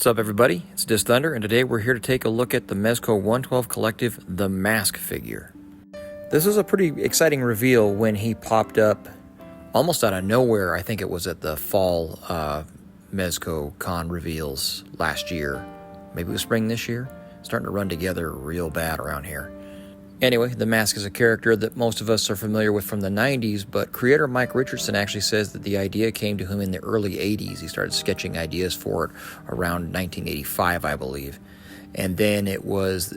What's up, everybody? It's DisThunder, and today we're here to take a look at the Mezco 112 Collective The Mask figure. This was a pretty exciting reveal when he popped up almost out of nowhere. I think it was at the fall Mezco Con reveals last year. Maybe it was spring this year. Starting to run together real bad around here. Anyway, The Mask is a character that most of us are familiar with from the 90s, but creator Mike Richardson actually says that the idea came to him in the early 80s. He started sketching ideas for it around 1985, I believe. And then it was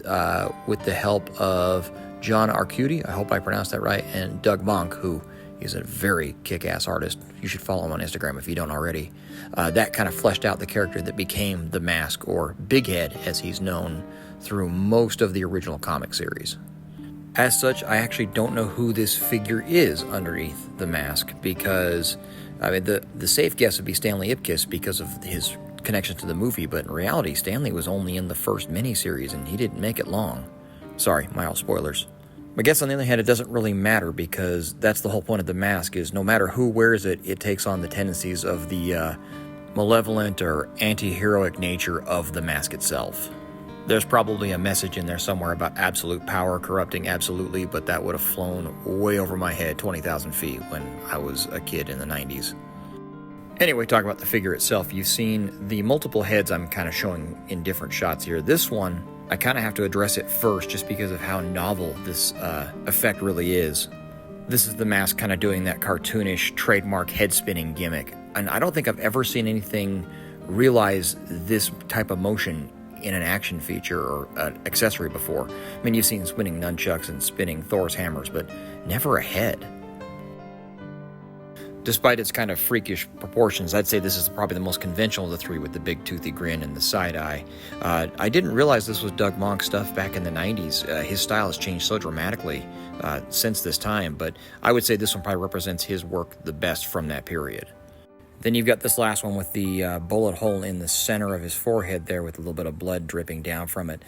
with the help of John Arcudi, I hope I pronounced that right, and Doug Monk, who is a very kick-ass artist. You should follow him on Instagram if you don't already. That kind of fleshed out the character that became The Mask, or Big Head, as he's known through most of the original comic series. As such, I actually don't know who this figure is underneath The Mask, because, I mean, the safe guess would be Stanley Ipkiss because of his connection to the movie, but in reality, Stanley was only in the first miniseries, and he didn't make it long. Sorry, mild spoilers. I guess on the other hand, it doesn't really matter, because that's the whole point of The Mask, is no matter who wears it, it takes on the tendencies of the malevolent or anti-heroic nature of the mask itself. There's probably a message in there somewhere about absolute power corrupting absolutely, but that would have flown way over my head 20,000 feet when I was a kid in the 90s. Anyway, talking about the figure itself, you've seen the multiple heads I'm kind of showing in different shots here. This one, I kind of have to address it first just because of how novel this effect really is. This is The Mask kind of doing that cartoonish trademark head spinning gimmick, and I don't think I've ever seen anything realize this type of motion in an action feature or an accessory before. I mean, you've seen spinning nunchucks and spinning Thor's hammers, but never a head. Despite its kind of freakish proportions, I'd say this is probably the most conventional of the three, with the big toothy grin and the side eye. I didn't realize this was Doug Monk stuff back in the 90s. His style has changed so dramatically since this time, but I would say this one probably represents his work the best from that period. Then you've got this last one with the bullet hole in the center of his forehead there, with a little bit of blood dripping down from it,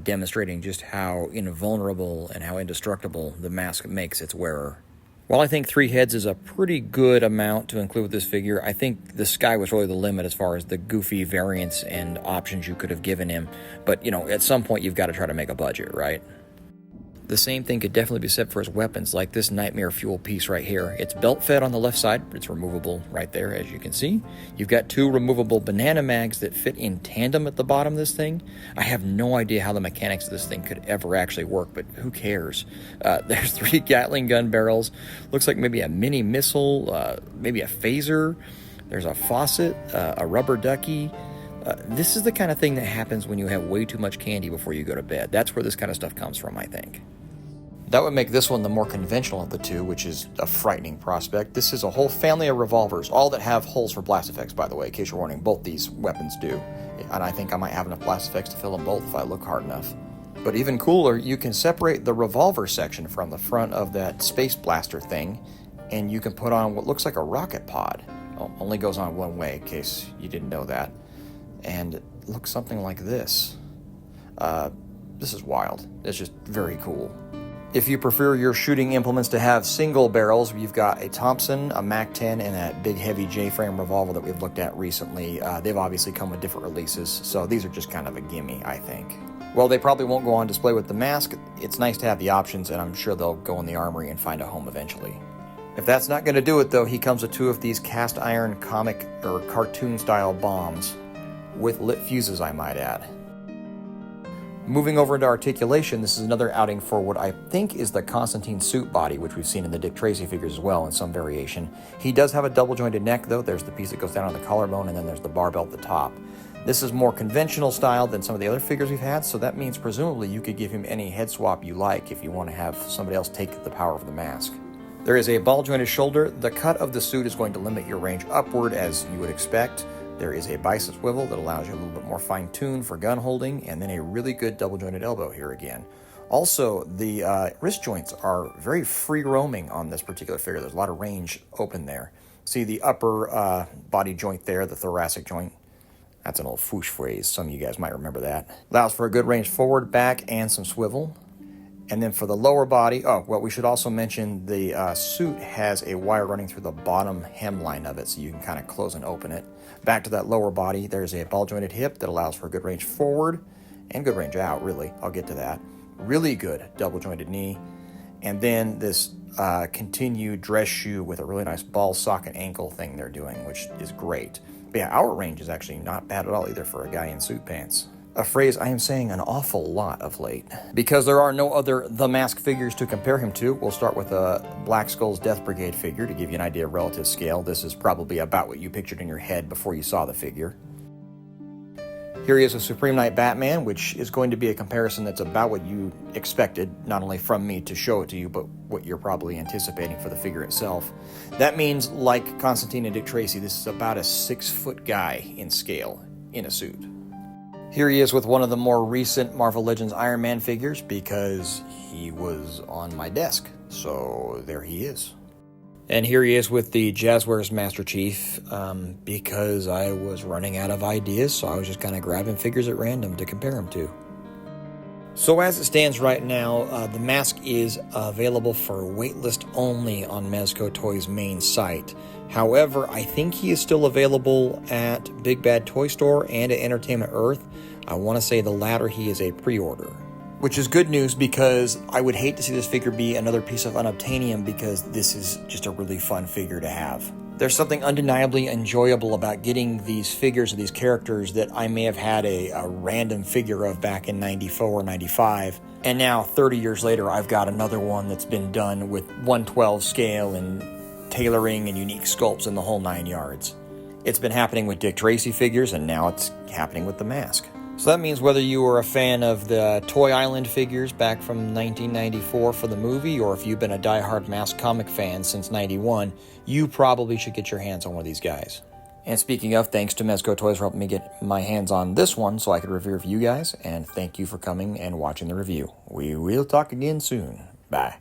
demonstrating just how invulnerable and how indestructible the mask makes its wearer. While I think 3 heads is a pretty good amount to include with this figure, I think the sky was really the limit as far as the goofy variants and options you could have given him. But, you know, at some point you've got to try to make a budget, right? The same thing could definitely be said for his weapons, like this Nightmare Fuel piece right here. It's belt-fed on the left side. It's removable right there, as you can see. You've got 2 removable banana mags that fit in tandem at the bottom of this thing. I have no idea how the mechanics of this thing could ever actually work, but who cares? There's 3 Gatling gun barrels. Looks like maybe a mini missile, maybe a phaser. There's a faucet, a rubber ducky. This is the kind of thing that happens when you have way too much candy before you go to bed. That's where this kind of stuff comes from, I think. That would make this one the more conventional of the two, which is a frightening prospect. This is a whole family of revolvers, all that have holes for blast effects, by the way, in case you're wondering. Both these weapons do. And I think I might have enough blast effects to fill them both if I look hard enough. But even cooler, you can separate the revolver section from the front of that space blaster thing, and you can put on what looks like a rocket pod. Oh, only goes on one way, in case you didn't know that. And it looks something like this. This is wild. It's just very cool. If you prefer your shooting implements to have single barrels, you've got a Thompson, a MAC-10, and that big heavy J-frame revolver that we've looked at recently. They've obviously come with different releases, so these are just kind of a gimme, I think. Well, they probably won't go on display with the mask. It's nice to have the options, and I'm sure they'll go in the armory and find a home eventually. If that's not going to do it, though, he comes with 2 of these cast iron comic or cartoon-style bombs, with lit fuses, I might add. Moving over into articulation, this is another outing for what I think is the Constantine suit body, which we've seen in the Dick Tracy figures as well in some variation. He does have a double-jointed neck, though. There's the piece that goes down on the collarbone, and then there's the barbell at the top. This is more conventional style than some of the other figures we've had, so that means presumably you could give him any head swap you like if you want to have somebody else take the power of the mask. There is a ball-jointed shoulder. The cut of the suit is going to limit your range upward, as you would expect. There is a bicep swivel that allows you a little bit more fine-tune for gun holding, and then a really good double-jointed elbow here again. Also, the wrist joints are very free-roaming on this particular figure. There's a lot of range open there. See the upper body joint there, the thoracic joint? That's an old foosh phrase. Some of you guys might remember that. Allows for a good range forward, back, and some swivel. And then for the lower body, oh, well, we should also mention the suit has a wire running through the bottom hemline of it, so you can kind of close and open it. Back to that lower body, there's a ball-jointed hip that allows for good range forward and good range out, really. I'll get to that. Really good double-jointed knee. And then this continued dress shoe with a really nice ball socket ankle thing they're doing, which is great. But yeah, our range is actually not bad at all either for a guy in suit pants. A phrase I am saying an awful lot of late. Because there are no other The Mask figures to compare him to, we'll start with a Black Skull's Death Brigade figure to give you an idea of relative scale. This is probably about what you pictured in your head before you saw the figure. Here he is with Supreme Knight Batman, which is going to be a comparison that's about what you expected, not only from me to show it to you, but what you're probably anticipating for the figure itself. That means, like Constantine and Dick Tracy, this is about a 6-foot guy in scale, in a suit. Here he is with one of the more recent Marvel Legends Iron Man figures, because he was on my desk, so there he is. And here he is with the Jazzwares Master Chief, because I was running out of ideas, so I was just kind of grabbing figures at random to compare them to. So as it stands right now, the mask is available for waitlist only on Mezco Toys' main site. However, I think he is still available at Big Bad Toy Store and at Entertainment Earth. I want to say the latter he is a pre-order. Which is good news because I would hate to see this figure be another piece of unobtainium because this is just a really fun figure to have. There's something undeniably enjoyable about getting these figures of these characters that I may have had a random figure of back in 94 or 95. And now, 30 years later, I've got another one that's been done with 1/12 scale and tailoring and unique sculpts in the whole 9 yards. It's been happening with Dick Tracy figures, and now it's happening with the mask. So that means whether you were a fan of the Toy Island figures back from 1994 for the movie, or if you've been a die-hard Mask comic fan since 91, you probably should get your hands on one of these guys. And speaking of, thanks to Mezco Toys for helping me get my hands on this one so I could review it for you guys, and thank you for coming and watching the review. We will talk again soon. Bye.